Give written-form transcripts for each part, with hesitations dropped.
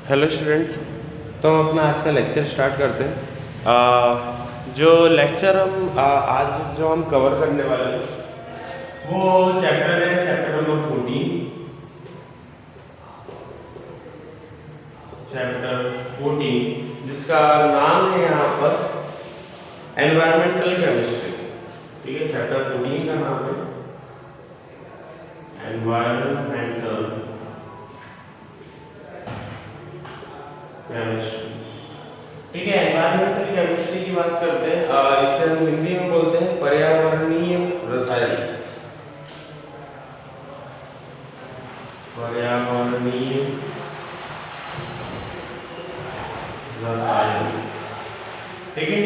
Hello students. तो हम अपना आज का लेक्चर स्टार्ट करते हैं। जो लेक्चर आज जो हम कवर करने वाले हैं वो चैप्टर है चैप्टर नंबर 14। चैप्टर 14 जिसका नाम है यहाँ पर एनवायरमेंटल केमिस्ट्री। ठीक है, चैप्टर 14 का नाम है एनवायरमेंटल केमिस्ट्री। ठीक है, एनवायरमेंटल केमिस्ट्री की बात करते हैं। इसे हम हिंदी में बोलते हैं पर्यावरणीय रसायन। पर्यावरणीय रसायन। ठीक है,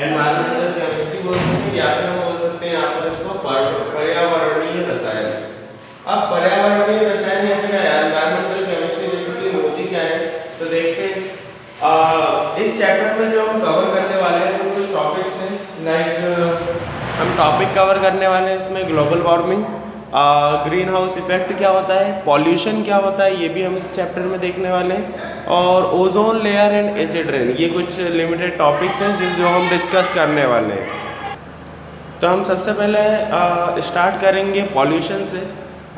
एनवायरमेंटल केमिस्ट्री बोल सकते हैं या फिर हम बोल सकते हैं यहाँ पर इसको पर्यावरणीय रसायन। अब पर्यावरणीय रसायन या फिर एनवायरमेंटल केमिस्ट्री बेसिकली होती क्या है तो देखते हैं। इस चैप्टर में जो हम कवर करने वाले हैं वो कुछ टॉपिक्स हैं। लाइक हम टॉपिक कवर करने वाले हैं इसमें global warming, green house effect क्या होता है, पॉल्यूशन क्या होता है, ये भी हम इस चैप्टर में देखने वाले हैं, और ozone layer and acid rain, ये कुछ लिमिटेड टॉपिक्स हैं जो हम डिस्कस करने वाले हैं। तो हम सबसे पहले स्टार्ट करेंगे पॉल्यूशन से।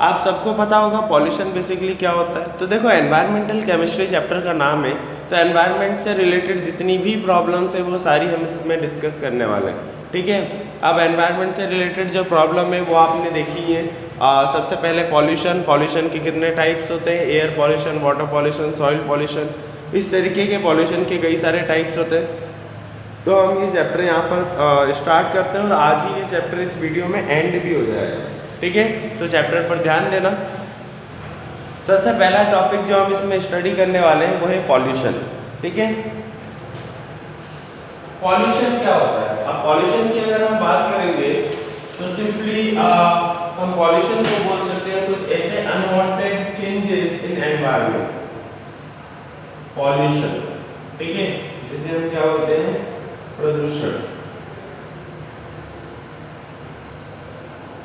आप सबको पता होगा पॉल्यूशन बेसिकली क्या होता है। तो देखो, एनवायरमेंटल केमिस्ट्री चैप्टर का नाम है, तो एनवायरनमेंट से रिलेटेड जितनी भी प्रॉब्लम्स है वो सारी हम इसमें डिस्कस करने वाले हैं। ठीक है, अब एनवायरनमेंट से रिलेटेड जो प्रॉब्लम है वो आपने देखी है। सबसे पहले पॉल्यूशन के कितने टाइप्स होते हैं, air pollution, water pollution, soil pollution, इस तरीके के पॉल्यूशन के कई सारे टाइप्स होते हैं। तो हम ये चैप्टर यहाँ पर स्टार्ट करते हैं और आज ही ये चैप्टर इस वीडियो में एंड भी हो जाएगा। ठीक है, तो चैप्टर पर ध्यान देना। सबसे पहला टॉपिक जो हम इसमें स्टडी करने वाले हैं वो है पॉल्यूशन। ठीक है, पॉल्यूशन क्या होता है। अब पॉल्यूशन की अगर हम बात करेंगे तो सिंपली हम पॉल्यूशन को बोल सकते हैं कुछ ऐसे unwanted changes in environment. Pollution, ठीक है, जिसे हम क्या बोलते हैं, प्रदूषण।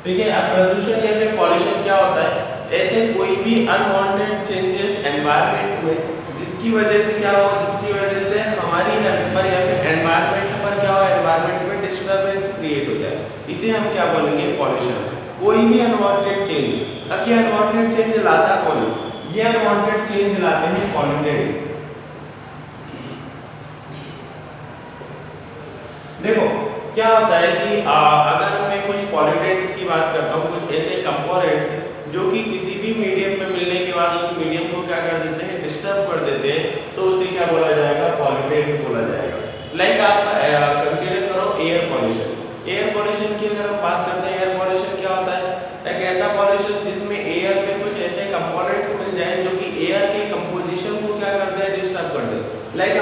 ठीक है, अब प्रदूषण या फिर पॉल्यूशन क्या होता है, ऐसे कोई भी अनवांटेड चेंजेस एनवायरनमेंट में जिसकी वजह से क्या हो, जिसकी वजह से हमारी हेल्थ पर या फिर एनवायरनमेंट पर क्या हो, एनवायरनमेंट में डिस्टर्बेंस क्रिएट हो जाए, इसे हम क्या बोलेंगे, पॉल्यूशन। कोई भी अनवांटेड चेंज। अब ये अनवांटेड चेंज लाता कौन है, ये अनवांटेड चेंज लाते हैं पॉल्यूटेंट्स। देखो क्या होता है कि अगर मैं कुछ पॉल्यूटेंट्स की बात करता हूँ, कुछ ऐसे कंपोनेंट्स जो कि किसी भी मीडियम में मिलने के बाद उस मीडियम को क्या कर देते हैं, डिस्टर्ब कर देते हैं, तो उसे क्या बोला जाएगा, पॉल्यूटेंट बोला जाएगा। लाइक आप कंसीडर करो एयर पॉल्यूशन। एयर पॉल्यूशन की अगर हम बात करते हैं, एयर पॉल्यूशन क्या होता है, एक ऐसा पॉल्यूशन जिसमें एयर में कुछ ऐसे कंपोनेंट्स मिल जाए जो कि एयर के कंपोजिशन को क्या करते हैं, डिस्टर्ब कर दे। लाइक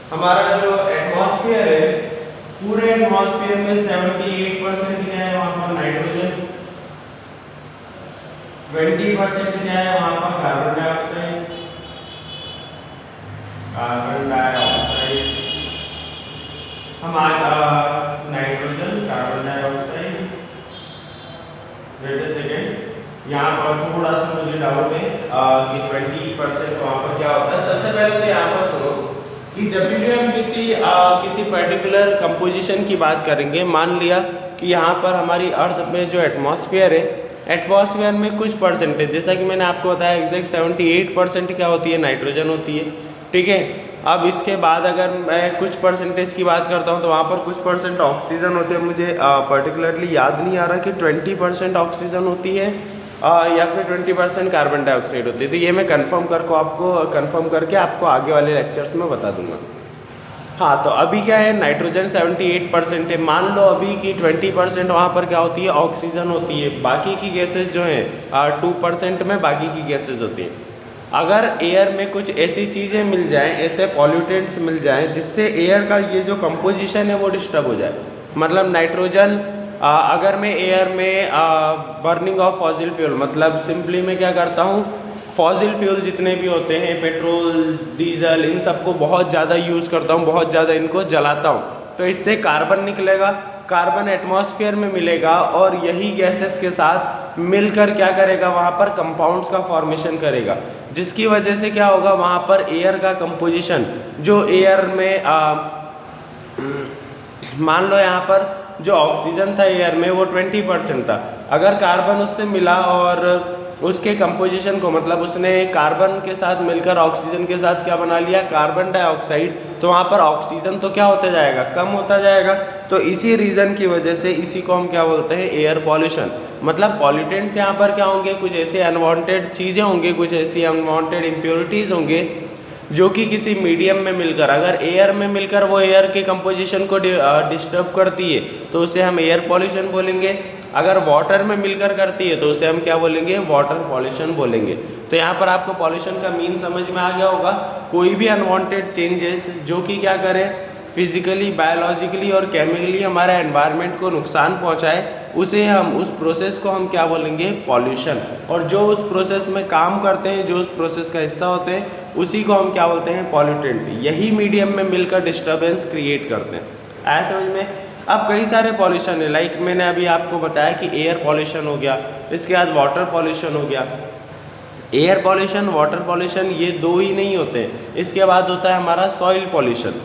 हमारा जो एटमॉस्फेयर है, पूरे एटमॉस्फेयर में 78% क्या है, वहां पर नाइट्रोजन, 20% क्या है, वहां पर carbon dioxide, nitrogen, carbon dioxide. Wait a second, यहाँ पर थोड़ा सा मुझे डाउट है कि 20% वहां पर क्या होता है। सबसे पहले तो यहाँ पर सुनो कि जब भी हम किसी पर्टिकुलर कंपोजिशन की बात करेंगे, मान लिया कि यहाँ पर हमारी अर्थ में जो एटमॉस्फेयर है, एटमॉस्फेयर में कुछ परसेंटेज, जैसा कि मैंने आपको बताया एग्जैक्ट 78% क्या होती है, नाइट्रोजन होती है। ठीक है, अब इसके बाद अगर मैं कुछ परसेंटेज की बात करता हूँ तो वहाँ पर कुछ परसेंट ऑक्सीजन होती है। मुझे पर्टिकुलरली याद नहीं आ रहा कि 20% ऑक्सीजन होती है या फिर 20% कार्बन डाइऑक्साइड होती है। तो ये मैं कंफर्म करके आपको आगे वाले लेक्चर्स में बता दूंगा। हाँ, तो अभी क्या है, नाइट्रोजन 78% है। मान लो अभी कि 20% वहाँ पर क्या होती है, ऑक्सीजन होती है। बाकी की गैसेज जो हैं 2% में बाकी की गैसेज होती हैं। अगर एयर में कुछ ऐसी चीज़ें मिल जाएं, ऐसे पॉल्यूटेंट्स मिल जाएं जिससे एयर का ये जो कंपोजिशन है वो डिस्टर्ब हो जाए, मतलब नाइट्रोजन अगर मैं एयर में बर्निंग ऑफ फॉसिल फ्यूल, मतलब सिंपली मैं क्या करता हूँ, फॉसिल फ्यूल जितने भी होते हैं, पेट्रोल, डीजल, इन सबको बहुत ज़्यादा यूज़ करता हूँ, बहुत ज़्यादा इनको जलाता हूँ, तो इससे कार्बन निकलेगा, कार्बन एटमॉस्फेयर में मिलेगा और यही गैसेस के साथ मिलकर क्या करेगा, वहाँ पर कंपाउंड्स का फॉर्मेशन करेगा, जिसकी वजह से क्या होगा, वहाँ पर एयर का कंपोजिशन, जो एयर में मान लो यहाँ पर जो ऑक्सीजन था एयर में वो 20% था, अगर कार्बन उससे मिला और उसके कंपोजिशन को, मतलब उसने कार्बन के साथ मिलकर ऑक्सीजन के साथ क्या बना लिया, कार्बन डाइऑक्साइड, तो वहाँ पर ऑक्सीजन तो क्या होता जाएगा, कम होता जाएगा। तो इसी रीज़न की वजह से इसी को हम क्या बोलते हैं, एयर पॉल्यूशन। मतलब पॉल्यूटेंट्स यहाँ पर क्या होंगे, कुछ ऐसे अनवांटेड चीज़ें होंगी, कुछ ऐसी अनवांटेड इम्प्योरिटीज़ होंगे जो कि किसी मीडियम में मिलकर, अगर एयर में मिलकर वो एयर के कंपोजिशन को डिस्टर्ब करती है तो उसे हम एयर पॉल्यूशन बोलेंगे। अगर वाटर में मिलकर करती है तो उसे हम क्या बोलेंगे, वाटर पॉल्यूशन बोलेंगे। तो यहाँ पर आपको पॉल्यूशन का मीन समझ में आ गया होगा, कोई भी अनवांटेड चेंजेस जो कि क्या करें, फिजिकली, बायोलॉजिकली और केमिकली हमारे एनवायरनमेंट को नुकसान पहुंचाए, उसे हम, उस प्रोसेस को हम क्या बोलेंगे, पॉल्यूशन। और जो उस प्रोसेस में काम करते हैं, जो उस प्रोसेस का हिस्सा होते हैं, उसी को हम क्या बोलते हैं, पॉल्यूटेंट। यही मीडियम में मिलकर डिस्टर्बेंस क्रिएट करते हैं। आया समझ में? अब कई सारे पॉल्यूशन है, लाइक मैंने अभी आपको बताया कि एयर पॉल्यूशन हो गया, इसके बाद वाटर पॉल्यूशन हो गया। एयर पॉल्यूशन, वाटर पॉल्यूशन ये दो ही नहीं होते हैं, इसके बाद होता है हमारा सॉइल पॉल्यूशन।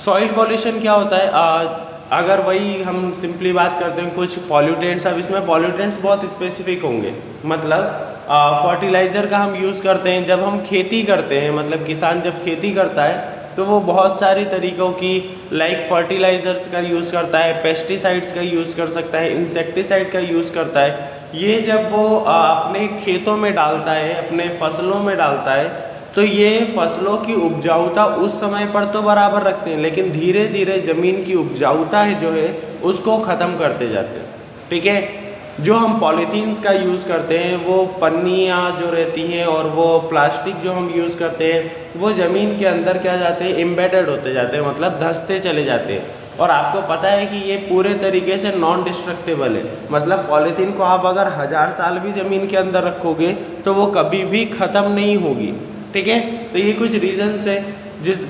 सॉइल पॉल्यूशन क्या होता है, अगर वही हम सिंपली बात करते हैं कुछ पॉल्यूटेंट्स, अब इसमें पॉल्यूटेंट्स बहुत स्पेसिफिक होंगे, मतलब फर्टिलाइज़र का हम यूज़ करते हैं जब हम खेती करते हैं, मतलब किसान जब खेती करता है तो वो बहुत सारी तरीक़ों की, लाइक फर्टिलाइज़र्स का यूज़ करता है, पेस्टिसाइड्स का यूज़ कर सकता है, इंसेक्टिसाइड का यूज़ करता है। ये जब वो अपने खेतों में डालता है, अपने फसलों में डालता है, तो ये फसलों की उपजाऊता उस समय पर तो बराबर रखते हैं, लेकिन धीरे धीरे ज़मीन की उपजाऊता है जो है उसको ख़त्म करते जाते हैं। ठीक है, जो हम पॉलीथीन्स का यूज़ करते हैं, वो पन्नियाँ जो रहती हैं और वो प्लास्टिक जो हम यूज़ करते हैं, वो ज़मीन के अंदर क्या जाते हैं, एम्बेडेड होते जाते हैं, मतलब धंसते चले जाते हैं। और आपको पता है कि ये पूरे तरीके से नॉन डिस्ट्रक्टेबल है, मतलब पॉलीथीन को आप अगर 1000 साल भी ज़मीन के अंदर रखोगे तो वो कभी भी ख़त्म नहीं होगी। ठीक है, तो ये कुछ रीजंस है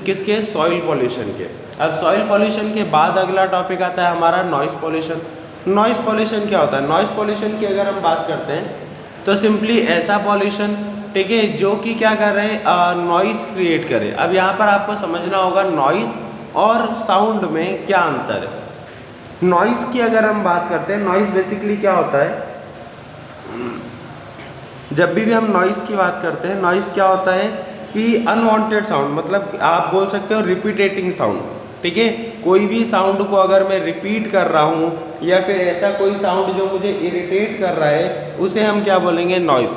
किसके, सॉइल पॉल्यूशन के। अब सॉइल पॉल्यूशन के बाद अगला टॉपिक आता है हमारा नॉइज़ पॉल्यूशन। नॉइज़ पॉल्यूशन क्या होता है? नॉइज़ पॉल्यूशन की अगर हम बात करते हैं तो सिंपली ऐसा पॉल्यूशन, ठीक है, जो कि क्या कर रहे हैं, नॉइज़ क्रिएट करे। अब यहाँ पर आपको समझना होगा नॉइज़ और साउंड में क्या अंतर है। नॉइज़ की अगर हम बात करते हैं, नॉइज़ बेसिकली क्या होता है, जब भी हम नॉइज़ की बात करते हैं, नॉइज़ क्या होता है कि अनवांटेड साउंड, मतलब आप बोल सकते हो रिपीटेटिंग साउंड। ठीक है, कोई भी साउंड को अगर मैं रिपीट कर रहा हूँ या फिर ऐसा कोई साउंड जो मुझे इरिटेट कर रहा है, उसे हम क्या बोलेंगे, नॉइज़।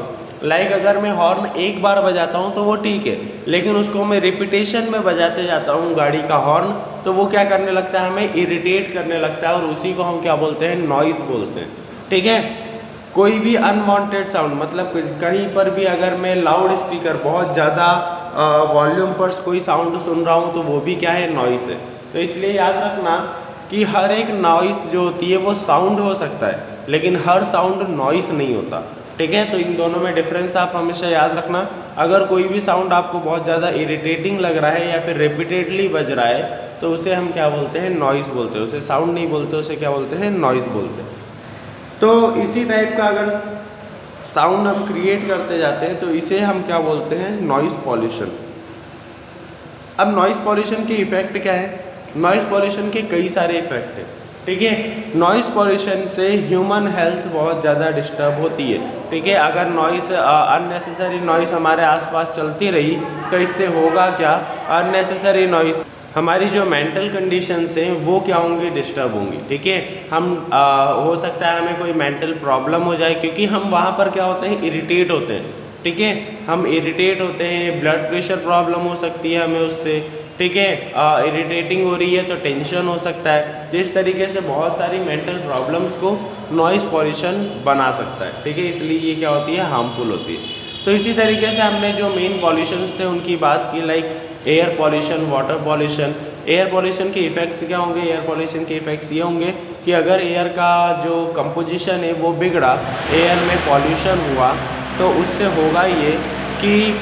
लाइक अगर मैं हॉर्न एक बार बजाता हूँ तो वो ठीक है, लेकिन उसको मैं रिपीटेशन में बजाते जाता हूँ गाड़ी का हॉर्न, तो वो क्या करने लगता है, हमें इरिटेट करने लगता है, और उसी को हम क्या बोलते हैं, नॉइज़ बोलते हैं। ठीक है, कोई भी अनवांटेड साउंड, मतलब कहीं पर भी अगर मैं लाउड स्पीकर बहुत ज़्यादा वॉल्यूम पर कोई साउंड सुन रहा हूँ तो वो भी क्या है, नॉइस है। तो इसलिए याद रखना कि हर एक नॉइस जो होती है वो साउंड हो सकता है, लेकिन हर साउंड नॉइस नहीं होता। ठीक है, तो इन दोनों में डिफरेंस आप हमेशा याद रखना। अगर कोई भी साउंड आपको बहुत ज़्यादा इरिटेटिंग लग रहा है या फिर रिपीटेडली बज रहा है तो उसे हम क्या बोलते हैं, नॉइस बोलते हैं। उसे साउंड नहीं बोलते, उसे क्या बोलते हैं, नॉइस बोलते हैं। तो इसी टाइप का अगर साउंड हम क्रिएट करते जाते हैं तो इसे हम क्या बोलते हैं, नॉइज़ पॉल्यूशन। अब नॉइज़ पॉल्यूशन के इफ़ेक्ट क्या है? नॉइज़ पॉल्यूशन के कई सारे इफ़ेक्ट हैं। ठीक है, नॉइज़ पॉल्यूशन से ह्यूमन हेल्थ बहुत ज़्यादा डिस्टर्ब होती है। ठीक है, अगर नॉइज़ अननेसेसरी नॉइज़ हमारे आसपास चलती रही तो इससे होगा क्या, अननेसेसरी नॉइज़ हमारी जो मेंटल कंडीशंस हैं वो क्या होंगी, डिस्टर्ब होंगी। ठीक है, हम हो सकता है हमें कोई मेंटल प्रॉब्लम हो जाए, क्योंकि हम वहाँ पर क्या होते हैं, इरिटेट होते हैं। ठीक है, हम इरिटेट होते हैं, ब्लड प्रेशर प्रॉब्लम हो सकती है हमें उससे। ठीक है, इरिटेटिंग हो रही है तो टेंशन हो सकता है। जिस तरीके से बहुत सारी मेंटल प्रॉब्लम्स को नॉइज़ पॉल्यूशन बना सकता है। ठीक है, इसलिए ये क्या होती है, हार्मफुल होती है। तो इसी तरीके से हमने जो मेन पॉल्यूशंस थे उनकी बात की, like air pollution, water pollution. Air pollution के इफ़ेक्ट्स क्या होंगे? एयर पॉल्यूशन के इफ़ेक्ट्स ये होंगे कि अगर एयर का जो कंपोजिशन है वो बिगड़ा, एयर में पॉल्यूशन हुआ, तो उससे होगा ये कि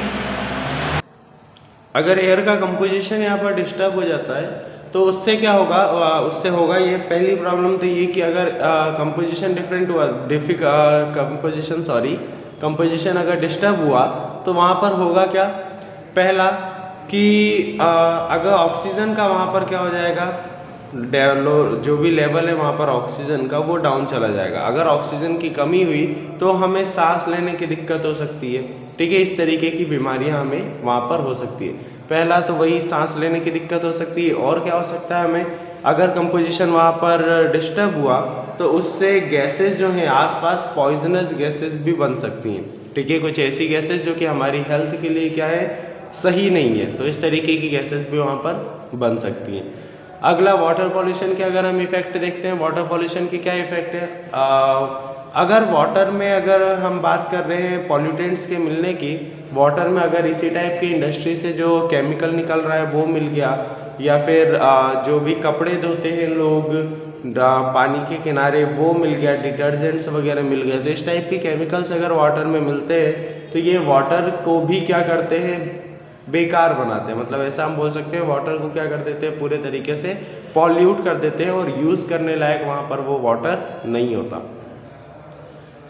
अगर एयर का कंपोजिशन यहाँ पर डिस्टर्ब हो जाता है तो उससे क्या होगा, उससे होगा ये पहली प्रॉब्लम तो ये कि अगर कंपोजिशन डिफरेंट हुआ, कंपोजिशन अगर डिस्टर्ब हुआ तो वहाँ पर होगा क्या, पहला कि अगर ऑक्सीजन का वहाँ पर क्या हो जाएगा, जो भी लेवल है वहाँ पर ऑक्सीजन का वो डाउन चला जाएगा। अगर ऑक्सीजन की कमी हुई तो हमें सांस लेने की दिक्कत हो सकती है, ठीक है। इस तरीके की बीमारियाँ हमें वहाँ पर हो सकती है। पहला तो वही सांस लेने की दिक्कत हो सकती है। और क्या हो सकता है हमें, अगर कंपोजिशन वहाँ पर डिस्टर्ब हुआ तो उससे गैसेस जो हैं आसपास पॉइजनस गैसेस भी बन सकती हैं, ठीक है। कुछ ऐसी गैसेस जो कि हमारी हेल्थ के लिए क्या है, सही नहीं है, तो इस तरीके की गैसेस भी वहाँ पर बन सकती हैं। अगला वाटर पॉल्यूशन के अगर हम इफेक्ट देखते हैं, वाटर पॉल्यूशन के क्या इफेक्ट है, अगर वाटर में अगर हम बात कर रहे हैं पॉल्यूटेंट्स के मिलने की, वाटर में अगर इसी टाइप की इंडस्ट्री से जो केमिकल निकल रहा है वो मिल गया, या फिर जो भी कपड़े धोते हैं लोग पानी के किनारे वो मिल गया, डिटर्जेंट्स वगैरह मिल गए, तो इस टाइप के केमिकल्स अगर वाटर में मिलते हैं तो ये वाटर को भी क्या करते हैं, बेकार बनाते हैं। मतलब ऐसा हम बोल सकते हैं वाटर को क्या कर देते हैं, पूरे तरीके से पॉल्यूट कर देते हैं और यूज़ करने लायक वहाँ पर वो वाटर नहीं होता।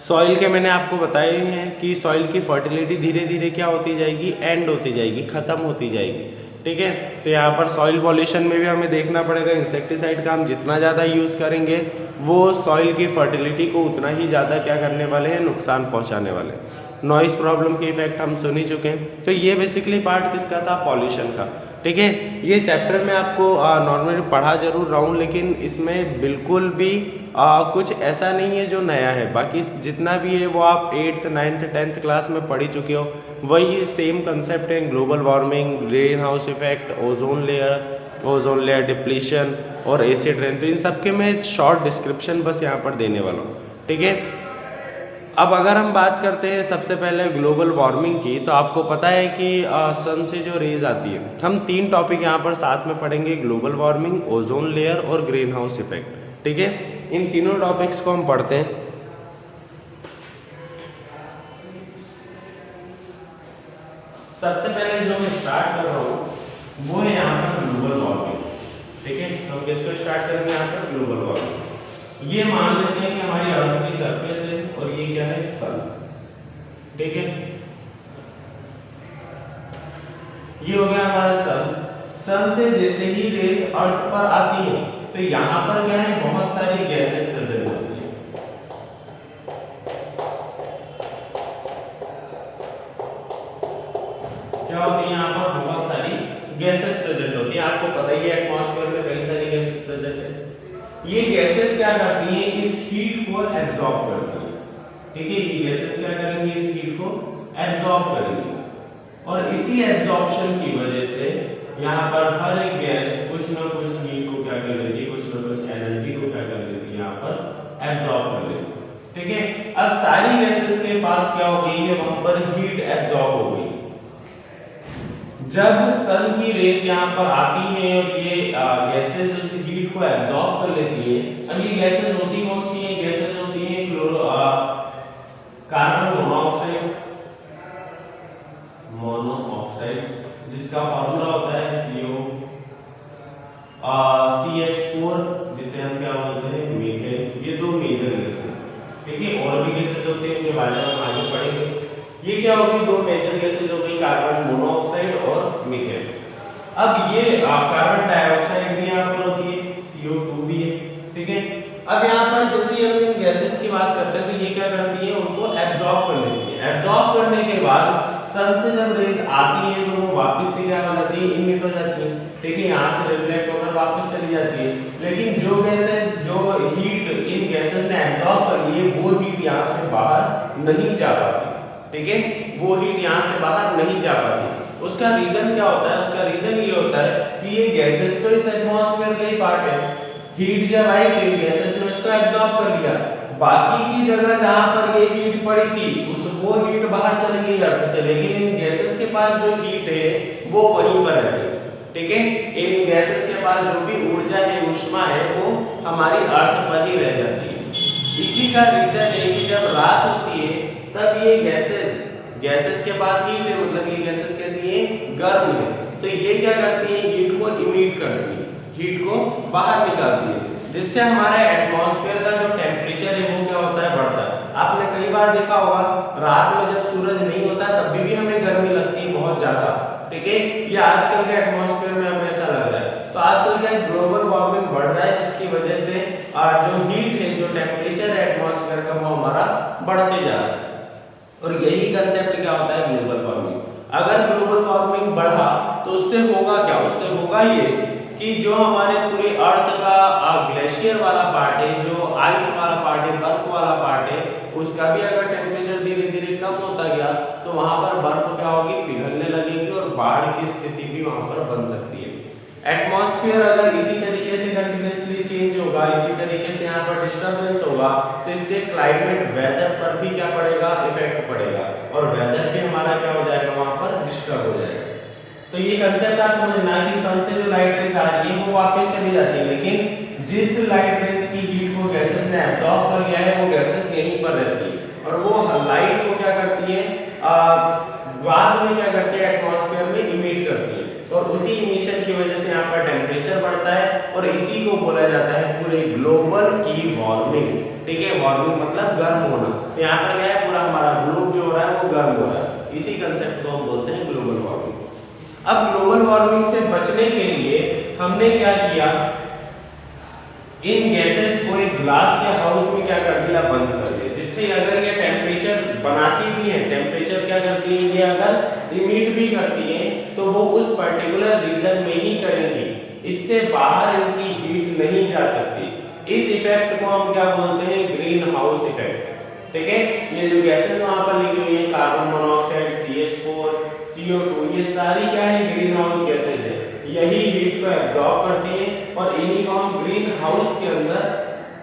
सॉइल के मैंने आपको बताए हैं कि सॉइल की फर्टिलिटी धीरे धीरे क्या होती जाएगी, एंड होती जाएगी, ख़त्म होती जाएगी, ठीक है। तो यहाँ पर सॉइल पॉल्यूशन में भी हमें देखना पड़ेगा, इंसेक्टिसाइड का हम जितना ज़्यादा यूज़ करेंगे वो सॉइल की फर्टिलिटी को उतना ही ज़्यादा क्या करने वाले हैं, नुकसान पहुँचाने वाले हैं। नॉइस प्रॉब्लम के इफेक्ट हम सुन ही चुके हैं। तो ये बेसिकली पार्ट किसका था, पॉल्यूशन का, ठीक है। ये चैप्टर में आपको नॉर्मली पढ़ा जरूर रहा हूँ, लेकिन इसमें बिल्कुल भी कुछ ऐसा नहीं है जो नया है। बाकी जितना भी है वो आप 8th 9th 10th क्लास में पढ़ ही चुके हो, वही सेम कंसेप्ट है। Global warming, green house effect, ozone layer depletion और एसिड रेन, तो इन सब के मैं शॉर्ट डिस्क्रिप्शन बस यहाँ पर देने वाला हूँ, ठीक है। अब अगर हम बात करते हैं सबसे पहले ग्लोबल वार्मिंग की, तो आपको पता है कि सन से जो रेज आती है, हम 3 टॉपिक यहाँ पर साथ में पढ़ेंगे, ग्लोबल वार्मिंग, ओजोन लेयर और ग्रीन हाउस इफेक्ट, ठीक है। इन तीनों टॉपिक्स को हम पढ़ते हैं। सबसे पहले जो मैं स्टार्ट कर रहा हूँ वो है यहाँ पर ग्लोबल वार्मिंग, ठीक है। तो हम किसको स्टार्ट करेंगे, यहाँ पर ग्लोबल वार्मिंग। ये मान लेते हैं कि हमारी अर्थ की सरफेस है और ये क्या है, सन, ठीक है। ये हो गया हमारा सन। सन से जैसे ही रेज अर्थ पर आती है तो यहाँ पर क्या है, बहुत सारी गैसेस प्रेजेंट होती है, क्या होती है, यहाँ पर बहुत सारी गैसेस प्रेजेंट होती है। आपको पता ही है एटमॉस्फेयर में कई सारी गैसेस प्रेजेंट है। ये गैसेस क्या करती हैं, इस हीट को एब्जॉर्ब करती हैं, ठीक है। ये गैसेस क्या करेंगी, इस हीट को एब्जॉर्ब करेंगी और इसी एब्जॉर्प्शन की वजह से यहाँ पर हर एक गैस कुछ ना कुछ हीट को क्या कर लेती है, कुछ ना कुछ एनर्जी को क्या कर लेती है, यहाँ पर एब्जॉर्ब कर लेती है, ठीक है। अब सारी गैसेस के पास क्या हो गई है, वहां पर हीट एब्जॉर्ब हो गई। जब सन की रेज यहाँ पर आती है और ये गैसेस उस हीट को एब्जॉर्ब कर लेती है। अब ये गैसेस होती कौन सी है, गैसेस होती है कार्बन मोनोऑक्साइड, जिसका फॉर्मूला होता है CH4, जिसे हम क्या बोलते हैं, मीथेन। ये 2 मेजर गैसेस, ठीक है। और भी गैसेस होते हैं, इनके बारे में हम आगे पढ़ेंगे। ये क्या होगी, 2 मेजर गैसेस हो गई, कार्बन मोनोऑक्साइड और मीथेन। अब ये कार्बन डाइऑक्साइड भी यहाँ पर होती है, CO2 भी है, ठीक है। अब यहाँ पर जैसे हम इन गैसेस की बात करते हैं तो ये क्या करती है, उनको एब्जॉर्ब कर लेती है। एब्जॉर्ब करने के बाद सन से जब रेज आती है तो वो वापस से क्या हो जाती है, इमिट हो जाती है, ठीक है। यहाँ से रिफ्लेक्ट होकर वापस चली जाती है। लेकिन जो गैसेस, जो हीट इन गैसेस ने एब्जॉर्ब कर ली है, वो हीट यहाँ से बाहर नहीं जा पाती, ठीक है। वो हीट यहाँ से बाहर नहीं जा पाती। उसका रीजन क्या होता है, उसका रीजन ये होता है कि ये गैसेस तो इस एटमॉस्फेयर का ही पार्ट है। हीट जब आई तो इन गैसेस ने इसको एब्जॉर्ब कर लिया, बाकी की जगह जहां पर ये हीट पड़ी थी वो हीट बाहर चली गई अर्थ से, लेकिन इन गैसेस के पास जो हीट है वो वहीं पर रहती है, ठीक है। इन गैसेस के पास जो भी ऊर्जा है, ऊष्मा है, वो हमारी अर्थ पर ही रह जाती है। इसी का रीजन है कि जब रात होती है तब ये गैसेस के पास हीट है, मतलब ये गैसेस कैसी है, गर्म है, तो ये क्या करती है, हीट को इमिट करती है। हीट को बाहर निकालती है, जिससे हमारे एटमॉस्फेयर का जो टेम्परेचर है वो क्या होता है, बढ़ता है। आपने कई बार देखा होगा रात में जब सूरज नहीं होता तब भी हमें गर्मी लगती है बहुत ज्यादा, ठीक है। ये आजकल के एटमॉस्फेयर में हमें ऐसा लग रहा है। तो आजकल क्या ग्लोबल वार्मिंग बढ़ रहा है, जिसकी वजह से जो हीट है, जो टेम्परेचर है एटमॉस्फेयर का, वो हमारा बढ़ते जा रहा है। और यही कंसेप्ट क्या होता है, ग्लोबल वार्मिंग। अगर ग्लोबल वार्मिंग बढ़ा तो उससे होगा क्या, उससे होगा ये कि जो हमारे पूरे अर्थ का ग्लेशियर वाला पार्ट है, जो आइस वाला पार्ट है, बर्फ वाला पार्ट है, उसका भी अगर टेम्परेचर धीरे धीरे कम होता गया तो वहां पर बर्फ क्या होगी, पिघलने लगेगी और बाढ़ की स्थिति भी वहां पर बन सकती है। एटमॉस्फेयर अगर इसी तरीके से कंटिन्यूअसली चेंज होगा, इसी तरीके से यहाँ पर डिस्टर्बेंस होगा, तो इससे क्लाइमेट वेदर पर भी क्या पड़ेगा, इफेक्ट पड़ेगा, और वेदर भी हमारा क्या हो जाएगा, वहां पर डिस्टर्ब हो जाएगा। तो ये कंसेप्ट आप समझना कि सन से जो लाइट रेज आ रही है वो वापस चली जाती है, लेकिन जिस लाइट रेज की हीट को गैसेस ने एब्जॉर्ब कर लिया है वो गैसेस यहीं पर रहती है, और वो लाइट को क्या करती है, बाद में क्या करती है, एटमॉस्फेयर में इमिट करती है, और उसी इमिशन की वजह से यहाँ पर टेम्परेचर बढ़ता है, और इसी को बोला जाता है पूरे ग्लोबल की वार्मिंग, ठीक है। वार्मिंग मतलब गर्म होना। तो यहाँ पर क्या है, पूरा हमारा ग्लोब जो हो रहा है वो गर्म हो रहा है, इसी कंसेप्ट को हम बोलते हैं ग्लोबल वार्मिंग। अब ग्लोबल वार्मिंग से बचने के लिए हमने क्या किया, इन गैसेस को एक ग्लास के हाउस में क्या कर दिया, बंद कर दिया, जिससे अगर ये टेम्परेचर बनाती भी है, टेम्परेचर क्या करती है, ये अगर इमिट भी करती है तो वो उस पर्टिकुलर रीजन में ही करेंगी, इससे बाहर इनकी हीट नहीं जा सकती। इस इफेक्ट को हम क्या बोलते हैं, ग्रीन हाउस इफेक्ट, ठीक है। ये जो गैसेस वहां पर लिखी हुई है, कार्बन मोनोऑक्साइड, CH4, CO2, ये सारी क्या है, ग्रीन हाउस गैसेस है। यही हीट को एब्जॉर्ब करती है और इन्हीं को हम ग्रीन हाउस के अंदर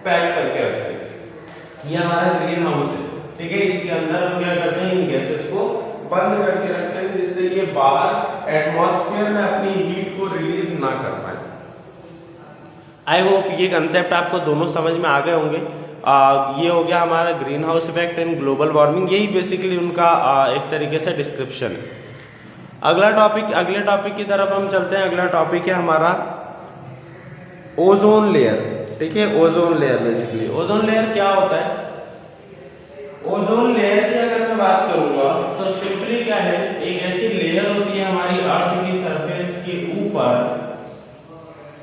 पैक करके रखते हैं। ये हमारा ग्रीन हाउस है, ठीक है। इसके अंदर हम क्या करते हैं, इन गैसेस को बंद करके रखते हैं, जिससे ये बाहर एटमॉस्फेयर में अपनी हीट को रिलीज ना कर पाए। आई होप ये कंसेप्ट आपको दोनों समझ में आ गए होंगे। ये हो गया हमारा green house effect and global warming, यही बेसिकली उनका एक तरीके से डिस्क्रिप्शन है। अगले टॉपिक की तरफ हम चलते हैं। अगला टॉपिक है हमारा ओजोन लेयर, ठीक है। Ozone layer, basically ozone layer क्या होता है, ओजोन लेयर की अगर मैं बात करूंगा तो सिंपली क्या है, एक ऐसी लेयर होती है हमारी अर्थ की सरफेस के ऊपर,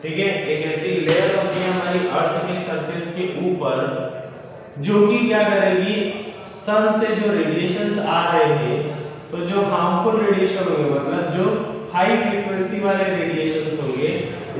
ठीक है। एक ऐसी लेयर होती है हमारी अर्थ की सरफेस के ऊपर जो कि क्या करेगी, सन से जो रेडिएशंस आ रहे हैं, तो जो हार्मफुल रेडिएशन होंगे, मतलब जो हाई फ्रीक्वेंसी वाले रेडिएशंस होंगे,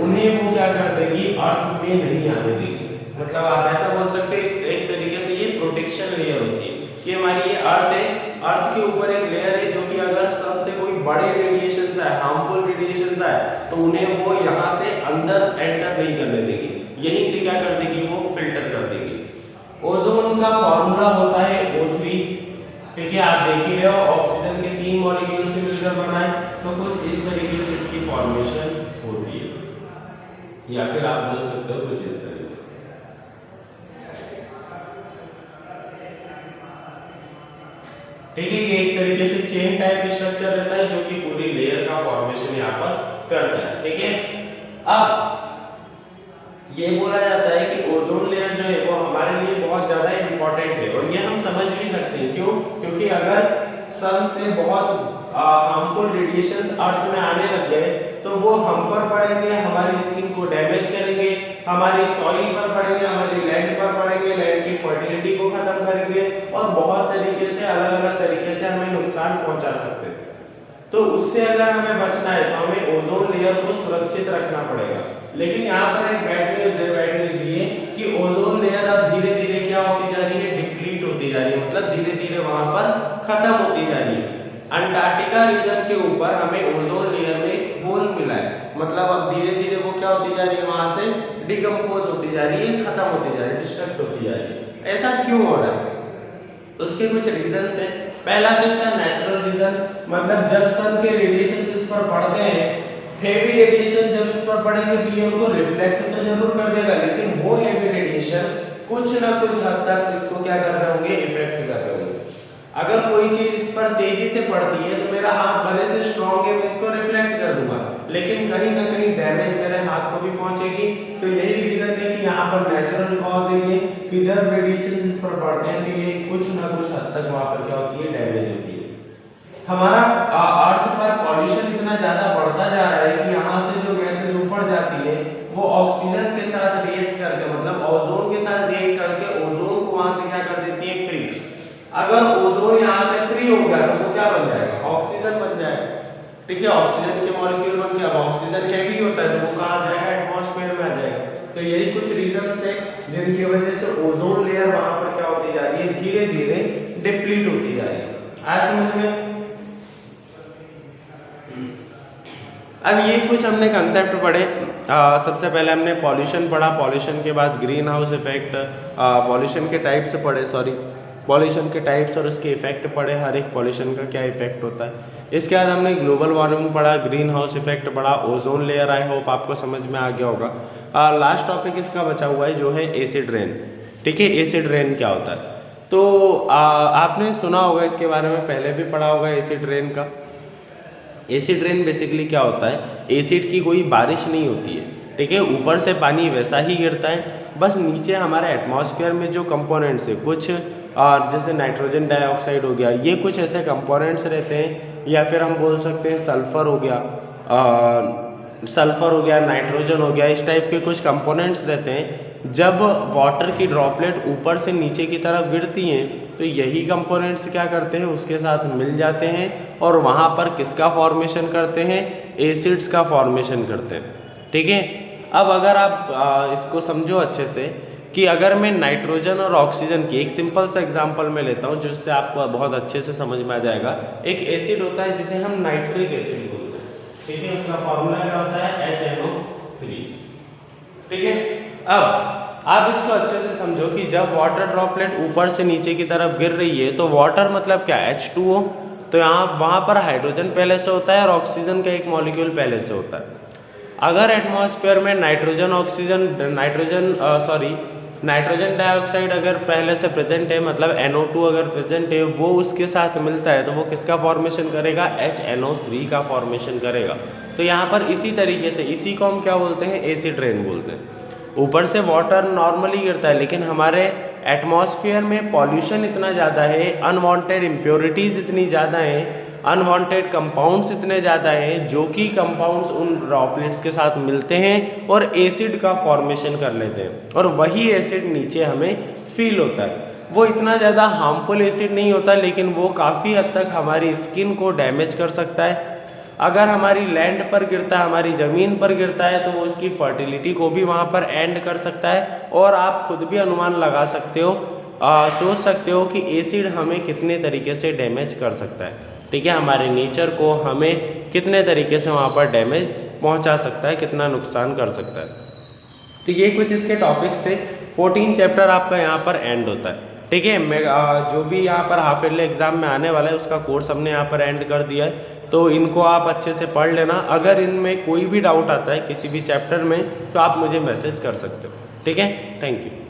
उन्हें वो क्या कर देगी, अर्थ में नहीं आने देगी। मतलब आप ऐसा बोल सकते हैं एक तरीके से ये प्रोटेक्शन लेयर होती है कि हमारी ये अर्थ है, अर्थ के ऊपर एक लेयर है जो कि अगर सन से कोई बड़े रेडिएशंस आए, हार्मफुल रेडिएशंस आए, तो उन्हें वो यहाँ से अंदर एंटर नहीं करने देगी, यहीं से क्या कर देगी, वो फिल्टर कर देगी। ओजोन का फॉर्मूला होता है O3, ठीक है। आप देख ही रहे हो, ऑक्सीजन के 3 मॉलिक्यूल से मिलकर बना है, तो कुछ इस तरीके से इसकी फॉर्मेशन होती है, या फिर आप बोल सकते हो कुछ इस तरीके से, ठीक है। ये एक तरीके से चेन टाइप स्ट्रक्चर रहता है जो कि पूरी लेयर का फॉर्मेशन यहाँ पर करता है, ठीक है। अब ये बोला जाता है कि ओजोन लेयर जो है वो हमारे लिए बहुत ज्यादा इंपॉर्टेंट है, और ये हम समझ भी सकते हैं, क्यों, क्योंकि अगर सन से बहुत हार्मफुल रेडिएशंस अर्थ में आने लग गए तो वो हम पर पड़ेंगे, हमारी स्किन को डैमेज करेंगे, हमारी सॉइल पर पड़ेंगे, हमारी लैंड पर पड़ेंगे, लैंड की फर्टिलिटी को खत्म करेंगे, और बहुत तरीके से अलग अलग तरीके से हमें नुकसान पहुंचा सकते हैं। तो उससे अगर हमें बचना है तो हमें ओजोन लेयर को सुरक्षित रखना पड़ेगा। लेकिन यहाँ पर एक बैड न्यूज है, बैड न्यूज ये कि ओजोन लेयर अब धीरे धीरे क्या होती जा रही है, डिप्लीट होती जा रही है, मतलब धीरे धीरे वहां पर खत्म होती जा रही है। अंटार्कटिका रीजन के ऊपर हमें ओजोन लेयर में एक होल मिला है, मतलब अब धीरे धीरे वो क्या होती जा रही है, वहां से डिकम्पोज होती जा रही है, खत्म होती जा रही है, डिस्ट्रक्ट होती जा रही है। ऐसा क्यों हो रहा है, उसके कुछ रीजंस है। पहला तो इसका नेचुरल रीजन, मतलब जब सन के रेडिएशन इस पर पड़ते हैं, हेवी रेडिएशन जब इस पर पड़ेंगे तो ये उनको रिफ्लेक्ट तो जरूर कर देगा, लेकिन वो हेवी रेडिएशन कुछ ना कुछ हद तक इसको क्या कर रहे होंगे, इफेक्ट कर रहे होंगे। अगर कोई चीज इस पर तेजी से पड़ती है तो मेरा हाथ भले से स्ट्रॉन्ग है, मैं इसको रिफ्लेक्ट कर दूंगा, लेकिन कहीं ना कहीं डैमेज मेरे हाथ को भी पहुंचेगी। तो यही रीजन है कि यहाँ पर नेचुरल कॉज है ये कि जब रेडिएशन इस पर पड़ते हैं तो ये कुछ ना कुछ हद तक वहां पर क्या होती है, डैमेज होती है। हमारा अर्थ पर पॉल्यूशन इतना ज्यादा बढ़ता जा रहा है कि यहाँ से जो गैसेज ऊपर जाती है वो ऑक्सीजन के साथ रिएक्ट करके, मतलब ओजोन के साथ रिएक्ट करके ओजोन को वहां से क्या कर देती है, फ्री। अगर ओजोन यहाँ से फ्री हो गया तो वो क्या बन जाएगा, ऑक्सीजन बन जाएगा। ठीक है, ऑक्सीजन के मॉलिक्यूल बन गया। अब ऑक्सीजन हैवी होता है तो वो कहाँ आ जाएगा, एटमॉस्फेयर में आ जाएगा। तो यही कुछ रीजन है जिनकी वजह से ओजोन लेयर वहां पर क्या होती जा रही है, धीरे धीरे डिप्लीट होती जा रही है। आया समझ में? अब ये कुछ हमने कंसेप्ट पढ़े। सबसे पहले हमने पॉल्यूशन पढ़ा, पॉल्यूशन के बाद ग्रीन हाउस इफेक्ट, पॉल्यूशन के टाइप्स पढ़े, पॉल्यूशन के टाइप्स और उसके इफेक्ट पढ़े, हर एक पॉल्यूशन का क्या इफेक्ट होता है। इसके बाद हमने ग्लोबल वार्मिंग पढ़ा, ग्रीन हाउस इफेक्ट पढ़ा, ओजोन लेयर, आई होप आपको समझ में आ गया होगा। लास्ट टॉपिक इसका बचा हुआ है जो है एसिड रेन। ठीक है, एसिड रेन क्या होता है? तो आपने सुना होगा इसके बारे में, पहले भी पढ़ा होगा एसिड रेन का। एसिड रेन बेसिकली क्या होता है, एसिड की कोई बारिश नहीं होती है। ठीक है, ऊपर से पानी वैसा ही गिरता है, बस नीचे हमारे एटमॉस्फेयर में जो कंपोनेंट्स है कुछ, और जैसे नाइट्रोजन डाइऑक्साइड हो गया, ये कुछ ऐसे कंपोनेंट्स रहते हैं, या फिर हम बोल सकते हैं सल्फर हो गया, नाइट्रोजन हो गया, इस टाइप के कुछ कंपोनेंट्स रहते हैं। जब वाटर की ड्रॉपलेट ऊपर से नीचे की तरफ गिरती हैं तो यही कंपोनेंट्स क्या करते हैं, उसके साथ मिल जाते हैं और वहाँ पर किसका फॉर्मेशन करते हैं, एसिड्स का फॉर्मेशन करते हैं। ठीक है, अब अगर आप इसको समझो अच्छे से कि अगर मैं नाइट्रोजन और ऑक्सीजन की एक सिंपल सा एग्जांपल में लेता हूँ जिससे आपको बहुत अच्छे से समझ में आ जाएगा। एक एसिड होता है जिसे हम नाइट्रिक एसिड बोलते हैं। ठीक है, उसका फॉर्मूला क्या होता है, HNO3। ठीक है, अब आप इसको अच्छे से समझो कि जब वाटर ड्रॉपलेट ऊपर से नीचे की तरफ गिर रही है तो वाटर मतलब क्या, H2O। तो यहाँ वहाँ पर हाइड्रोजन पहले से होता है और ऑक्सीजन का एक मॉलिक्यूल पहले से होता है। अगर एटमॉस्फेयर में नाइट्रोजन डाइऑक्साइड अगर पहले से प्रेजेंट है, मतलब NO2 अगर प्रेजेंट है, वो उसके साथ मिलता है तो वो किसका फॉर्मेशन करेगा, HNO3 का फॉर्मेशन करेगा। तो यहाँ पर इसी तरीके से, इसी को हम क्या बोलते हैं, एसिड रेन बोलते हैं। ऊपर से वाटर नॉर्मली गिरता है लेकिन हमारे एटमॉस्फेयर में पॉल्यूशन इतना ज़्यादा है, अनवांटेड इम्प्योरिटीज़ इतनी ज़्यादा हैं, अनवांटेड कंपाउंड्स इतने ज़्यादा हैं, जो कि कंपाउंड्स उन ड्रॉपलेट्स के साथ मिलते हैं और एसिड का फॉर्मेशन कर लेते हैं, और वही एसिड नीचे हमें फील होता है। वो इतना ज़्यादा हार्मफुल एसिड नहीं होता लेकिन वो काफ़ी हद तक हमारी स्किन को डैमेज कर सकता है। अगर हमारी लैंड पर गिरता है, हमारी ज़मीन पर गिरता है, तो वो उसकी फर्टिलिटी को भी वहाँ पर एंड कर सकता है। और आप खुद भी अनुमान लगा सकते हो, सोच सकते हो कि एसिड हमें कितने तरीके से डैमेज कर सकता है। ठीक है, हमारे नेचर को हमें कितने तरीके से वहाँ पर डैमेज पहुँचा सकता है, कितना नुकसान कर सकता है। तो ये कुछ इसके टॉपिक्स थे। 14 चैप्टर आपका यहाँ पर एंड होता है। ठीक है, मैं जो भी यहाँ पर हाफ ईयरली एग्जाम में आने वाला है उसका कोर्स हमने यहाँ पर एंड कर दिया है, तो इनको आप अच्छे से पढ़ लेना। अगर इनमें कोई भी डाउट आता है किसी भी चैप्टर में तो आप मुझे मैसेज कर सकते हो। ठीक है, थैंक यू।